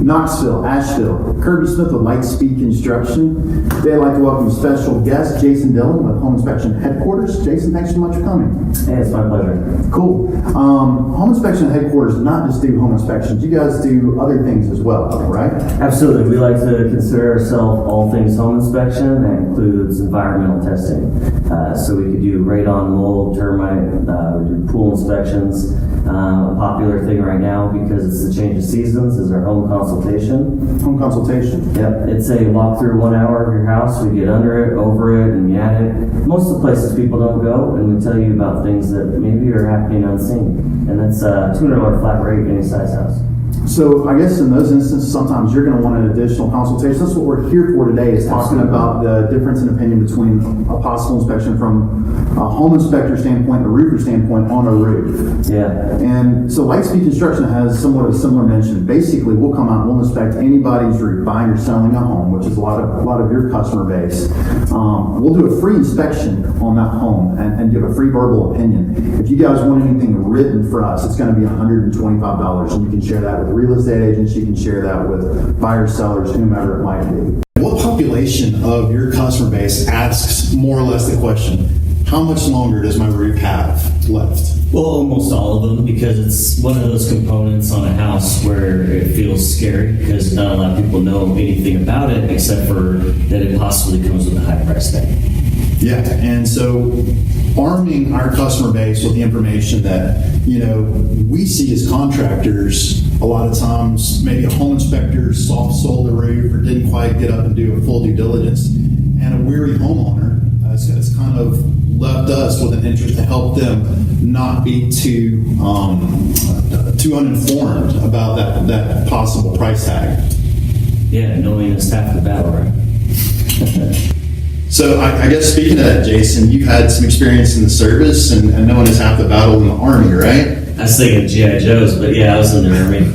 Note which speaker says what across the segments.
Speaker 1: Knoxville, Asheville, Kirby Smith with Lightspeed Construction. They'd like to welcome special guest Jason Dillon with Home Inspection Headquarters. Jason, thanks so much for coming.
Speaker 2: Hey, it's my pleasure.
Speaker 1: Cool. Home Inspection Headquarters not just do home inspections, you guys do other things as well, right?
Speaker 2: Absolutely. We like to consider ourselves all things home inspection. That includes environmental testing. So we could do radon, mold, termite, we do pool inspections. A popular thing right now, because it's the change of seasons, is our home consultation.
Speaker 1: Home consultation.
Speaker 2: Yep, it's a walkthrough 1 hour of your house. We get under it, over it, and at it. Most of the places people don't go, and we tell you about things that maybe are happening unseen. And that's a $200 flat rate, any size house.
Speaker 1: So I guess in those instances, sometimes you're going to want an additional consultation. That's what we're here for today, is talking about the difference in opinion between a possible inspection from a home inspector standpoint and a roofer standpoint on a roof.
Speaker 2: Yeah.
Speaker 1: And so Lightspeed Construction has somewhat of a similar mission. Basically, we'll come out and we'll inspect anybody's roof, buying or selling a home, which is a lot of your customer base. We'll do a free inspection on that home and give a free verbal opinion. If you guys want anything written for us, it's going to be $125, and you can share that with real estate agents, you can share that with buyers, sellers, whomever it might be.
Speaker 3: What population of your customer base asks more or less the question, how much longer does my roof have left?
Speaker 4: Well, almost all of them, because it's one of those components on a house where it feels scary because not a lot of people know anything about it except for that it possibly comes with a high price tag.
Speaker 3: Yeah, and so arming our customer base with the information that, we see as contractors, a lot of times maybe a home inspector soft sold a roof or didn't quite get up and do a full due diligence, and a weary homeowner has kind of left us with an interest to help them not be too uninformed about that possible price tag.
Speaker 4: Yeah, knowing is half the battle, right?
Speaker 3: So I guess speaking of that, Jason, you've had some experience in the service and knowing is half the battle in the Army, right?
Speaker 4: I was thinking G.I. Joe's, but yeah, I was in the Army.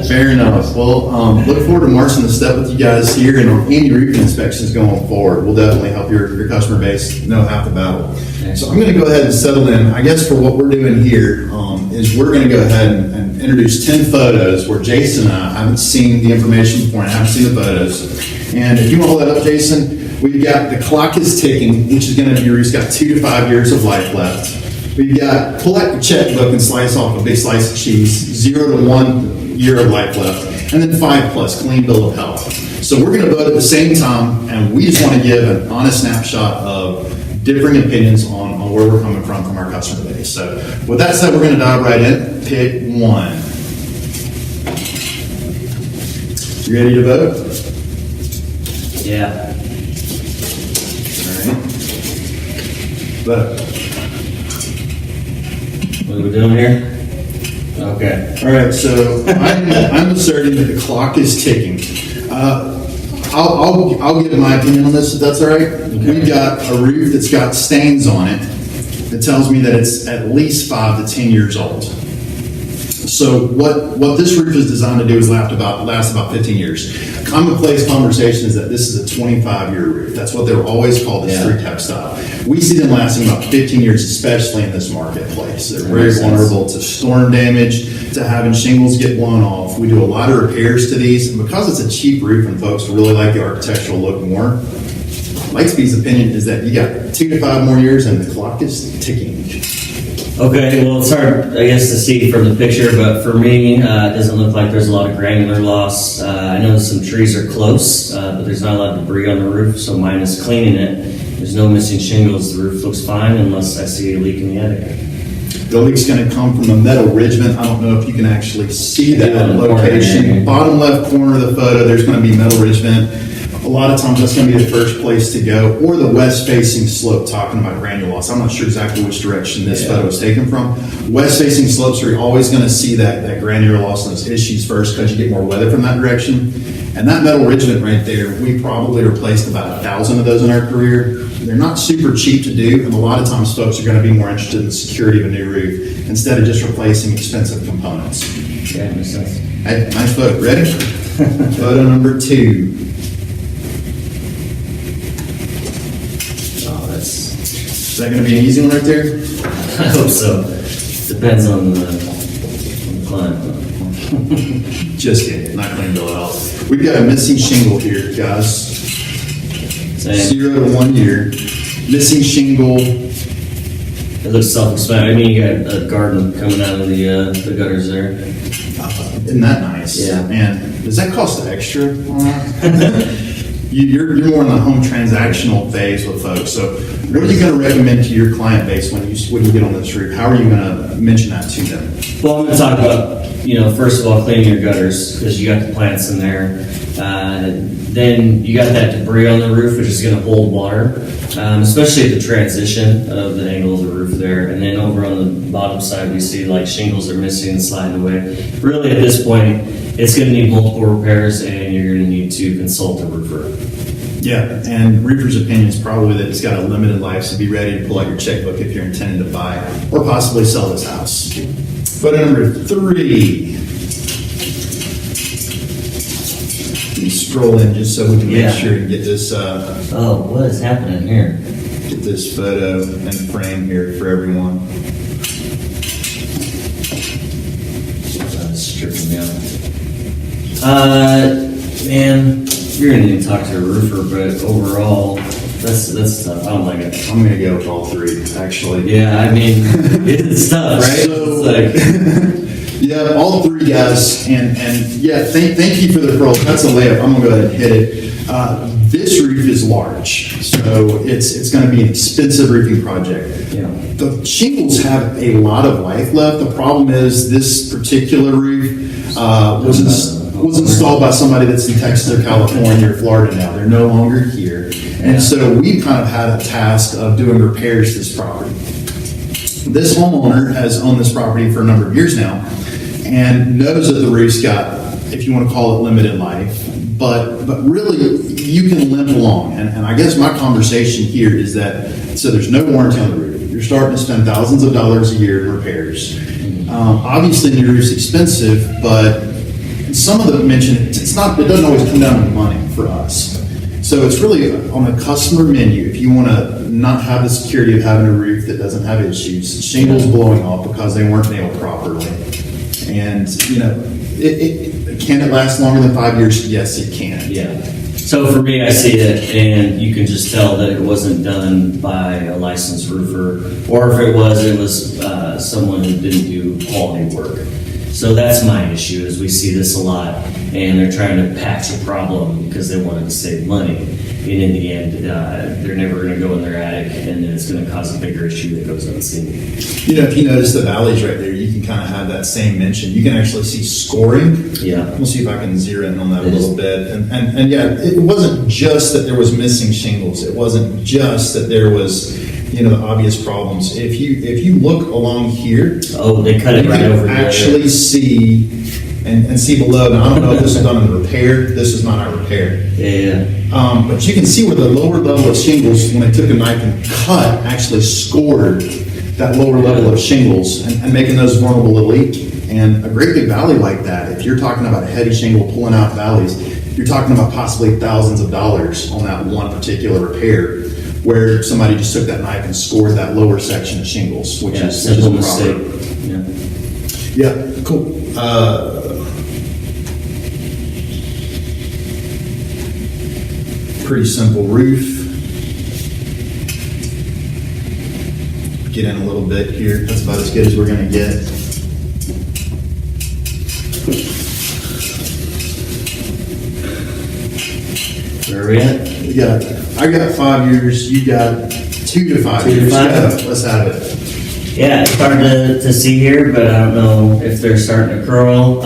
Speaker 3: Fair enough. Well, look forward to marching the step with you guys here, and on any roofing inspections going forward, we'll definitely help your customer base know half the battle. So I'm going to go ahead and settle in. I guess for what we're doing here is we're going to go ahead and introduce 10 photos where Jason and I haven't seen the information before and haven't seen the photos. And if you want to hold that up, Jason, we've got the clock is ticking, which is going to be your roof's got 2 to 5 years of life left. We've got pull out your checkbook and slice off a big slice of cheese, 0 to 1 year of life left, and then 5+, clean bill of health. So we're going to vote at the same time, and we just want to give an honest snapshot of differing opinions on where we're coming from our customer base. So with that said, we're going to dive right in. Pick one. You ready to vote?
Speaker 4: Yeah.
Speaker 3: All right. Vote.
Speaker 4: What are we doing here? Okay.
Speaker 3: All right, so I'm asserting that the clock is ticking. I'll give my opinion on this, if that's all right. Okay. We've got a roof that's got stains on it that tells me that it's at least 5 to 10 years old. So what this roof is designed to do is last about 15 years. Commonplace conversation is that this is a 25-year roof. That's what they were always called, the street tap style. We see them lasting about 15 years, especially in this marketplace. They're very vulnerable to storm damage, to having shingles get blown off. We do a lot of repairs to these, and because it's a cheap roof and folks really like the architectural look more, Lightspeed's opinion is that you got 2 to 5 more years and the clock is ticking.
Speaker 4: Okay, well, it's hard, I guess, to see from the picture, but for me, it doesn't look like there's a lot of granular loss. I know some trees are close, but there's not a lot of debris on the roof, so minus cleaning it, there's no missing shingles. The roof looks fine unless I see a leak in the attic.
Speaker 3: The leak's going to come from the metal ridgement. I don't know if you can actually see that location. Bottom left corner of the photo, there's going to be metal ridgement. A lot of times that's going to be the first place to go, or the west-facing slope, talking about granular loss. I'm not sure exactly which direction this photo is taken from. West-facing slopes are always going to see that granular loss and those issues first because you get more weather from that direction. And that metal ridgement right there, we probably replaced about 1,000 of those in our career. They're not super cheap to do, and a lot of times folks are going to be more interested in the security of a new roof instead of just replacing expensive components.
Speaker 4: Yeah, makes sense.
Speaker 3: Hey, nice photo. Ready? Photo number 2. Is that going to be an easy one right there?
Speaker 4: I hope so. Depends on the client.
Speaker 3: Just kidding, not clean bill of health. We've got a missing shingle here, guys.
Speaker 4: Same.
Speaker 3: 0 to 1 year. Missing shingle.
Speaker 4: It looks self-explanatory. I mean, you got a garden coming out of the gutters there.
Speaker 3: Isn't that nice?
Speaker 4: Yeah.
Speaker 3: And does that cost extra on that? You're more in the home transactional phase with folks. So what are you going to recommend to your client base when you get on this roof? How are you going to mention that to them?
Speaker 4: Well, I'm going to talk about, first of all, cleaning your gutters because you got the plants in there. Then you got that debris on the roof, which is going to hold water, especially at the transition of the angle of the roof there. And then over on the bottom side, we see like shingles are missing and sliding away. Really, at this point, it's going to need multiple repairs, and you're going to need to consult a roofer.
Speaker 3: Yeah, and roofer's opinion is probably that it's got a limited life, so be ready to pull out your checkbook if you're intending to buy or possibly sell this house. But number 3, you scroll in just so we can
Speaker 4: Yeah.
Speaker 3: make sure and get this
Speaker 4: What is happening here?
Speaker 3: get this photo and frame here for everyone.
Speaker 4: That's tripping me out. Man, you're gonna need to talk to a roofer, but overall, that's tough. I don't like it.
Speaker 3: I'm gonna go with all 3, actually.
Speaker 4: Yeah, I mean, it's tough, right?
Speaker 3: So-
Speaker 4: It's like,
Speaker 3: Yeah, all 3 guys, and yeah, thank you for the pearl. That's a layup. I'm gonna go ahead and hit it. This roof is large, so it's going to be an expensive roofing project.
Speaker 4: yeah.
Speaker 3: The shingles have a lot of life left. The problem is this particular roof was installed by somebody that's in Texas or California or Florida now. They're no longer here, and so we kind of had a task of doing repairs to this property. This homeowner has owned this property for a number of years now and knows that the roof's got, if you want to call it, limited life, but really you can limp along. And I guess my conversation here is that, so there's no warranty on the roof. You're starting to spend thousands of dollars a year in repairs. Obviously, the roof's expensive, but some of them mention it doesn't always come down to money for us. So it's really on the customer menu. If you want to not have the security of having a roof that doesn't have issues, shingles blowing off because they weren't nailed properly, and can it last longer than 5 years? Yes, it can.
Speaker 4: Yeah. So for me, I see it, and you can just tell that it wasn't done by a licensed roofer, or if it was someone who didn't do quality work. So that's my issue, is we see this a lot, and they're trying to patch a problem because they wanted to save money. And in the end, they're never going to go in their attic, and then it's going to cause a bigger issue that goes unseen.
Speaker 3: If you notice the valleys right there, you can kind of have that same mention. You can actually see scoring.
Speaker 4: Yeah.
Speaker 3: We'll see if I can zero in on that a little bit. And yeah, it wasn't just that there was missing shingles. It wasn't just that there was, the obvious problems. If you look along here,
Speaker 4: Oh, they cut it
Speaker 3: you
Speaker 4: right
Speaker 3: can
Speaker 4: over there.
Speaker 3: actually see and see below. Now, I don't know if this is done in the repair. This is not our repair.
Speaker 4: Yeah.
Speaker 3: But you can see where the lower level of shingles, when they took a knife and cut, actually scored that lower level of shingles and making those vulnerable to leak. And a great big valley like that, if you're talking about a heavy shingle pulling out valleys, you're talking about possibly thousands of dollars on that one particular repair, where somebody just took that knife and scored that lower section of shingles, which is
Speaker 4: simple
Speaker 3: improper.
Speaker 4: mistake. Yeah.
Speaker 3: Yeah, cool. Pretty simple roof. Get in a little bit here. That's about as good as we're going to get.
Speaker 4: Where are we at?
Speaker 3: I got 5 years. You got 2 to 5
Speaker 4: 2 to
Speaker 3: years.
Speaker 4: 5?
Speaker 3: Yeah, let's have it.
Speaker 4: Yeah, it's hard to see here, but I don't know if they're starting to curl.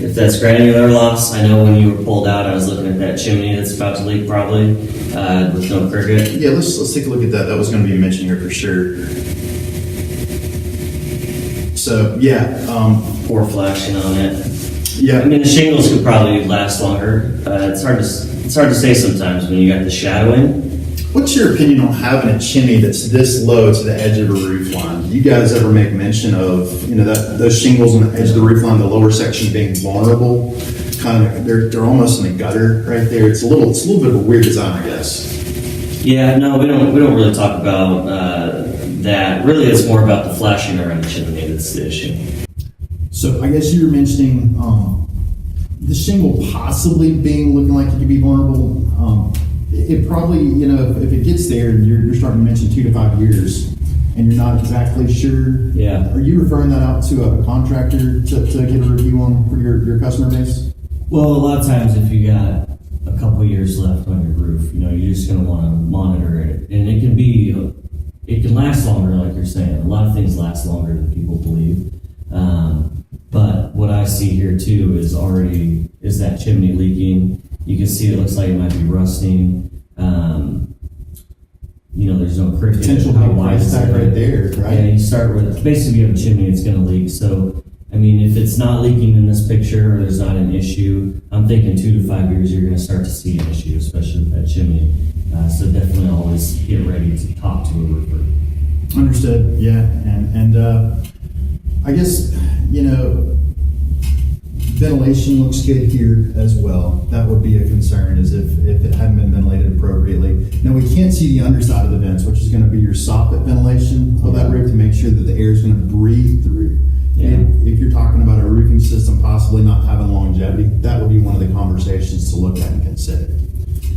Speaker 4: If that's granular loss, I know when you were pulled out, I was looking at that chimney that's about to leak probably with no cricket.
Speaker 3: Yeah, let's take a look at that. That was going to be mentioned here for sure. So yeah,
Speaker 4: Poor flashing on it.
Speaker 3: yeah.
Speaker 4: I mean, the shingles could probably last longer. It's hard to say sometimes when you got the shadowing.
Speaker 3: What's your opinion on having a chimney that's this low to the edge of a roof line? Do you guys ever make mention of that those shingles on the edge of the roof line, the lower section being vulnerable? Kind of, they're almost in the gutter right there. It's a little bit of a weird design, I guess.
Speaker 4: Yeah, no, we don't really talk about that. Really, it's more about the flashing around the chimney that's the issue.
Speaker 3: So I guess you were mentioning the shingle possibly looking like it could be vulnerable. It probably, if it gets there, and you're starting to mention 2 to 5 years, and you're not exactly sure.
Speaker 2: Yeah.
Speaker 3: Are you referring that out to a contractor to get a review on for your customer base?
Speaker 2: Well, a lot of times if you got a couple years left on your roof, you're just going to want to monitor it, and it can last longer, like you're saying. A lot of things last longer than people believe. But what I see here too is that chimney leaking. You can see it looks like it might be rusting. There's no cricket.
Speaker 3: Potential
Speaker 2: How
Speaker 3: big
Speaker 2: wide
Speaker 3: price
Speaker 2: is
Speaker 3: tag
Speaker 2: it?
Speaker 3: right there, right?
Speaker 2: Yeah, you start with, basically you have a chimney, it's going to leak. So, if it's not leaking in this picture or there's not an issue, I'm thinking 2 to 5 years you're going to start to see an issue, especially with that chimney. So definitely always get ready to talk to a roofer.
Speaker 3: Understood. Yeah, and I guess ventilation looks good here as well. That would be a concern, is if it hadn't been ventilated appropriately. Now we can't see the underside of the vents, which is going to be your soffit ventilation of that roof to make sure that the air is going to breathe through.
Speaker 2: Yeah.
Speaker 3: If you're talking about a roofing system possibly not having longevity, that would be one of the conversations to look at and consider.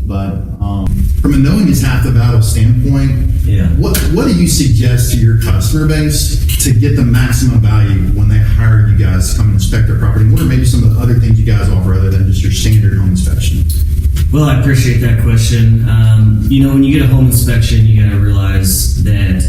Speaker 3: But from a knowing is half the battle standpoint,
Speaker 2: Yeah.
Speaker 3: what do you suggest to your customer base to get the maximum value when they hire you guys to come and inspect their property? What are maybe some of the other things you guys offer other than just your standard home inspection?
Speaker 4: Well, I appreciate that question. When you get a home inspection, you got to realize that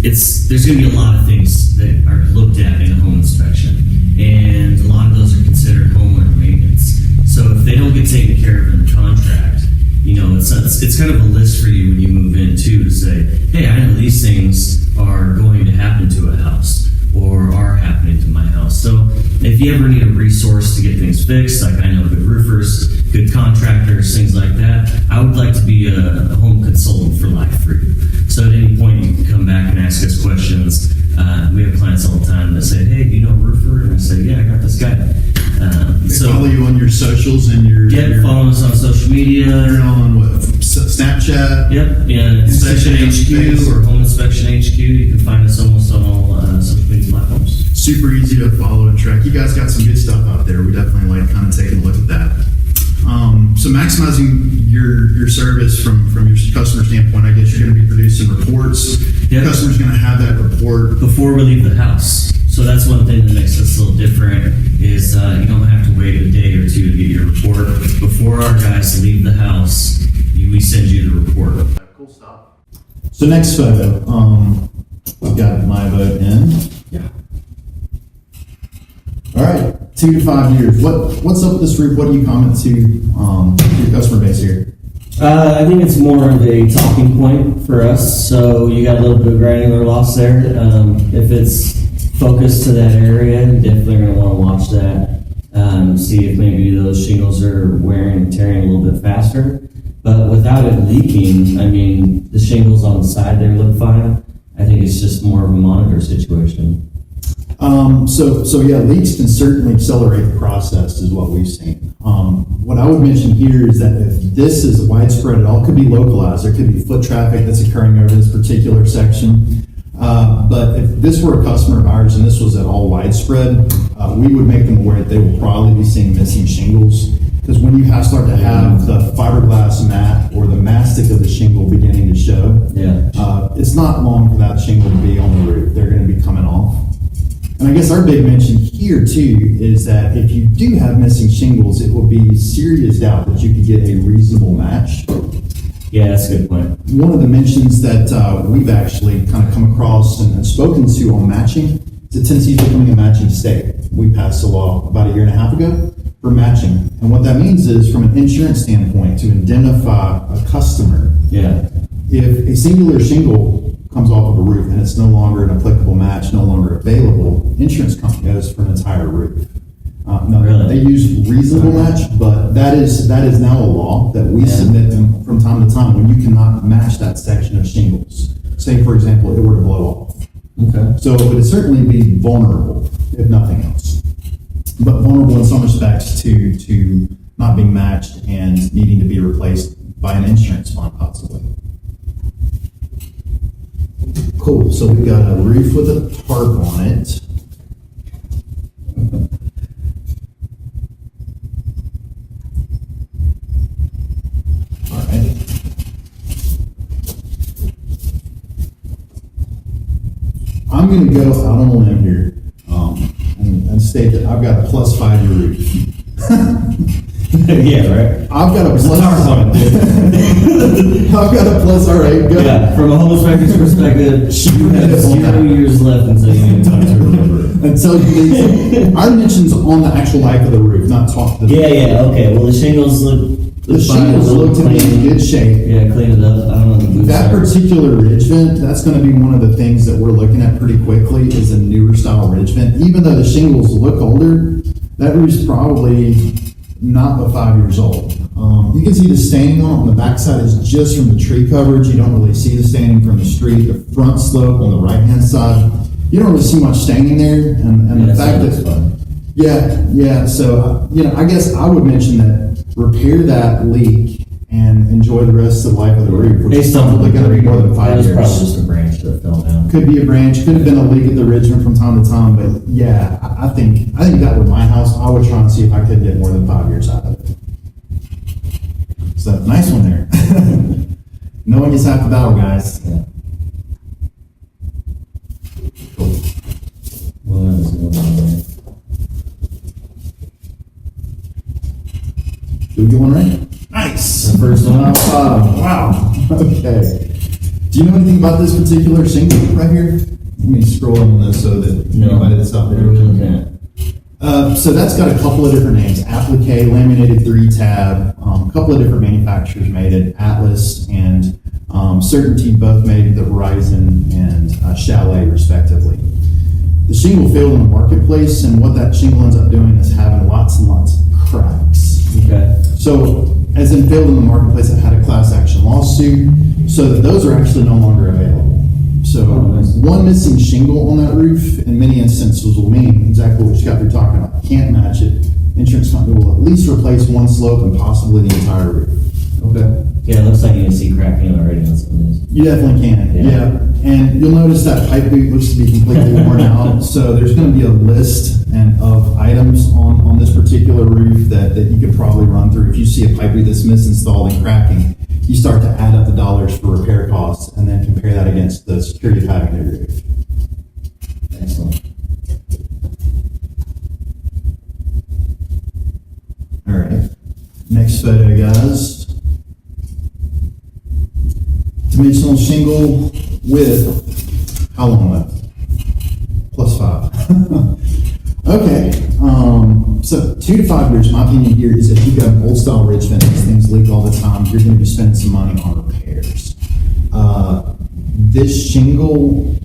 Speaker 4: there's going to be a lot of things that are looked at in a home inspection, and a lot of those are considered homeowner maintenance. So if they don't get taken care of in the contract, it's kind of a list for you when you move in too, to say, hey, I know these things are going to happen to a house or are happening to my house. So if you ever need a resource to get things fixed, like I know good roofers, good contractors, things like that, I would like to be a home consultant for life for you. So at any point you can come back and ask us questions. We have clients all the time that say, hey, do you know a roofer? And I say, yeah, I got this guy.
Speaker 3: They follow you on your socials and
Speaker 4: Follow us on social media.
Speaker 3: You're on what, Snapchat?
Speaker 4: Yep, yeah, Inspection
Speaker 3: Instagram,
Speaker 4: HQ or Home Inspection HQ. You can find us almost on all social media platforms.
Speaker 3: Super easy to follow and track. You guys got some good stuff out there. We definitely like kind of taking a look at that. So maximizing your service from your customer standpoint, I guess you're going to be producing reports.
Speaker 4: Yep.
Speaker 3: The customer's going to have that report
Speaker 4: Before we leave the house. So that's one thing that makes us a little different is you don't have to wait a day or two to get your report. Before our guys leave the house, we send you the report.
Speaker 3: Cool stuff. So next photo, we've got my vote in.
Speaker 2: Yeah.
Speaker 3: All right, 2 to 5 years. What's up with this roof? What do you comment to your customer base here?
Speaker 2: I think it's more of a talking point for us. So you got a little bit of granular loss there. If it's focused to that area, you definitely going to want to watch that. See if maybe those shingles are wearing and tearing a little bit faster. But without it leaking, the shingles on the side there look fine. I think it's just more of a monitor situation.
Speaker 3: So yeah, leaks can certainly accelerate the process, is what we've seen. What I would mention here is that if this is widespread at all, it could be localized. There could be foot traffic that's occurring over this particular section. But if this were a customer of ours and this was at all widespread, we would make them aware that they will probably be seeing missing shingles. Because when you start to have the fiberglass mat or the mastic of the shingle beginning to show, it's not long for that shingle to be on the roof. They're going to be coming off. And I guess our big mention here too is that if you do have missing shingles, it will be serious doubt that you could get a reasonable match.
Speaker 2: Yeah, that's a good point.
Speaker 3: One of the mentions that we've actually kind of come across and spoken to on matching is that Tennessee's becoming a matching state. We passed a law about 1.5 years ago for matching. And what that means is, from an insurance standpoint, to identify a customer, if a singular shingle comes off of a roof and it's no longer an applicable match, no longer available, insurance company goes for an entire roof. They use reasonable match, but that is now a law that we submit them from time to time when you cannot match that section of shingles. Say, for example, it were to blow off.
Speaker 2: Okay.
Speaker 3: So it would certainly be vulnerable, if nothing else. But vulnerable in some respects to not being matched and needing to be replaced by an insurance fund, possibly. Cool. So we've got a roof with a tarp on it. going to go out on a limb here and state that I've got a plus 5 year roof.
Speaker 2: Yeah, right.
Speaker 3: I've got a plus. I've got a plus. All right, good.
Speaker 2: Yeah, from a home inspector's perspective, you have 0 years left until you get to talk to a roofer.
Speaker 3: Until you our dimensions on the actual life of the roof, not talk to the
Speaker 2: Yeah, okay. Well, the shingles look.
Speaker 3: The shingles look to be in good shape.
Speaker 2: Yeah, clean it up. I don't know the boots.
Speaker 3: That particular ridge vent, that's going to be one of the things that we're looking at pretty quickly is a newer style ridge vent. Even though the shingles look older, that roof's probably not but 5 years old. You can see the staining on the backside is just from the tree coverage. You don't really see the staining from the street. The front slope on the right-hand side, you don't really see much staining there. And the fact that, so, I guess I would mention that repair that leak and enjoy the rest of the life of the roof, which is probably going to be more than 5 years.
Speaker 2: It was probably just a branch that fell down.
Speaker 3: Could be a branch, could have been a leak at the ridgement from time to time, but yeah, I think that with my house, I would try and see if I could get more than 5 years out of it. So, nice one there. No one gets half the battle, guys.
Speaker 2: Yeah.
Speaker 3: Cool.
Speaker 2: Well, that was a good one.
Speaker 3: Did we get one right? Nice.
Speaker 2: The first one.
Speaker 3: Wow. Okay. Do you know anything about this particular shingle right here? Let me scroll on this so that anybody that's out there. So that's got a couple of different names. Applique, laminated 3-tab. A couple of different manufacturers made it. Atlas and Certainty both made the Horizon and Chalet respectively. The shingle failed in the marketplace, and what that shingle ends up doing is having lots and lots of cracks.
Speaker 2: Okay.
Speaker 3: So, as in failed in the marketplace, it had a class action lawsuit, so that those are actually no longer available. So, one missing shingle on that roof in many instances will mean exactly what you got through talking about. Can't match it. Insurance company will at least replace one slope and possibly the entire roof.
Speaker 2: Okay. Yeah, it looks like you can see cracking already on some of these.
Speaker 3: You definitely can, yeah. And you'll notice that pipe boot looks to be completely worn out. So there's going to be a list of items on this particular roof that you could probably run through. If you see a pipe boot that's misinstalled and cracking, you start to add up the dollars for repair costs and then compare that against the security of having a roof.
Speaker 2: Excellent.
Speaker 3: All right. Next photo, guys. Dimensional shingle with how long left? Plus 5. Okay. So 2 to 5 years, my opinion here is if you've got an old style ridge vent, these things leak all the time, you're going to be spending some money on repairs. This shingle,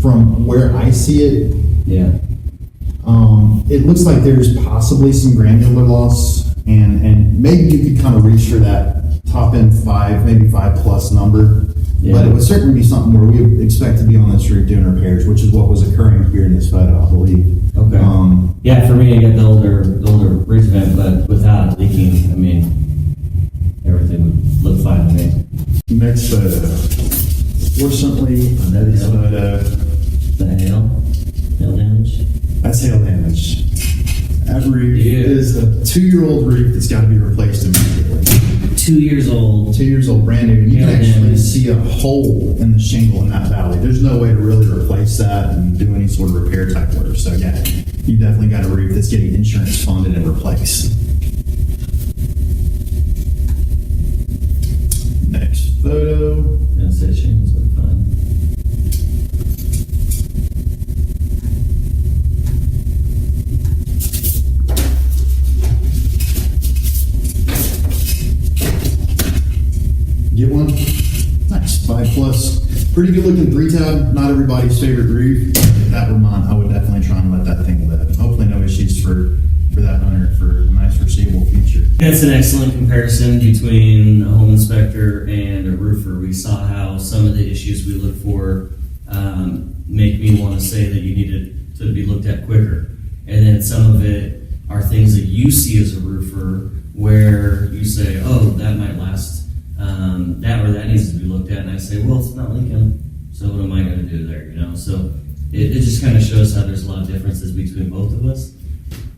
Speaker 3: from where I see it, it looks like there's possibly some granular loss, and maybe you could kind of reach for that top end 5, maybe 5+ number. Yeah. But it would certainly be something where we would expect to be on this roof doing repairs, which is what was occurring here in this photo, I believe.
Speaker 2: Okay. Yeah, for me, I got the older ridge vent, but without leaking, I mean, everything would look fine to me.
Speaker 3: Next photo. Fortunately, this photo.
Speaker 2: The hail damage.
Speaker 3: That's hail damage. That roof is a 2-year-old roof that's got to be replaced immediately.
Speaker 2: 2 years old.
Speaker 3: 2 years old, brand new. And you can actually see a hole in the shingle in that valley. There's no way to really replace that and do any sort of repair type work. So yeah, you definitely got a roof that's getting insurance funded and replaced. Next photo.
Speaker 2: Yeah, so shingles look fine.
Speaker 3: Get one? Nice, 5+. Pretty good looking 3-tab, not everybody's favorite roof. If that were mine, I would definitely try and let that thing live. Hopefully no issues for that owner for a nice foreseeable future.
Speaker 4: That's an excellent comparison between a home inspector and a roofer. We saw how some of the issues we look for make me want to say that you need it to be looked at quicker. And then some of it are things that you see as a roofer where you say, oh, that might last. That needs to be looked at, and I say, well, it's not leaking, so what am I going to do there, So it just kind of shows how there's a lot of differences between both of us.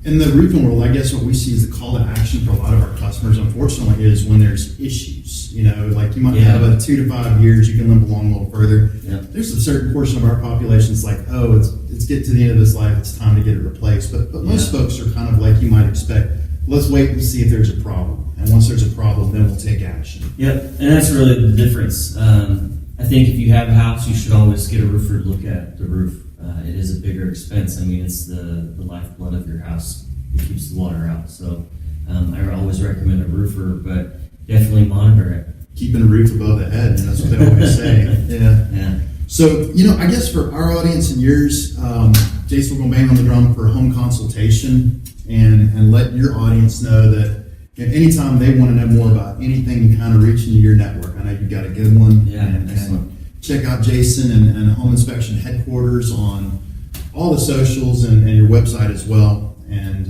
Speaker 3: In the roofing world, I guess what we see is the call to action for a lot of our customers, unfortunately, is when there's issues. You know, like you might have a 2 to 5 years, you can limp along a little further.
Speaker 4: Yeah.
Speaker 3: There's a certain portion of our population that's like, oh, it's getting to the end of its life, it's time to get it replaced. But most folks are kind of like you might expect. Let's wait and see if there's a problem. And once there's a problem, then we'll take action.
Speaker 4: Yep, and that's really the difference. I think if you have a house, you should always get a roofer to look at the roof. It is a bigger expense. I mean, it's the lifeblood of your house. It keeps the water out. So I always recommend a roofer, but definitely monitor it.
Speaker 3: Keeping a roof above the head, and that's what they always say.
Speaker 4: Yeah.
Speaker 3: So, I guess for our audience and yours, Jason, we're going to bang on the drum for a home consultation and let your audience know that anytime they want to know more about anything, kind of reach into your network. I know you've got a good one.
Speaker 4: Yeah, excellent.
Speaker 3: And check out Jason and Home Inspection Headquarters on all the socials and your website as well. And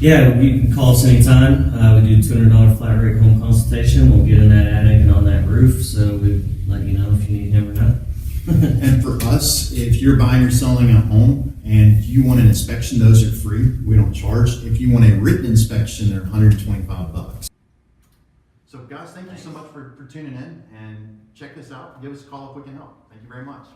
Speaker 4: Yeah, you can call us anytime. We do $200 flat rate home consultation. We'll get in that attic and on that roof, so we let you know if you need him or not.
Speaker 3: and for us, if you're buying or selling a home and you want an inspection, those are free. We don't charge. If you want a written inspection, they're $125. So guys, thank you so much for tuning in, and check this out. Give us a call if we can help. Thank you very much.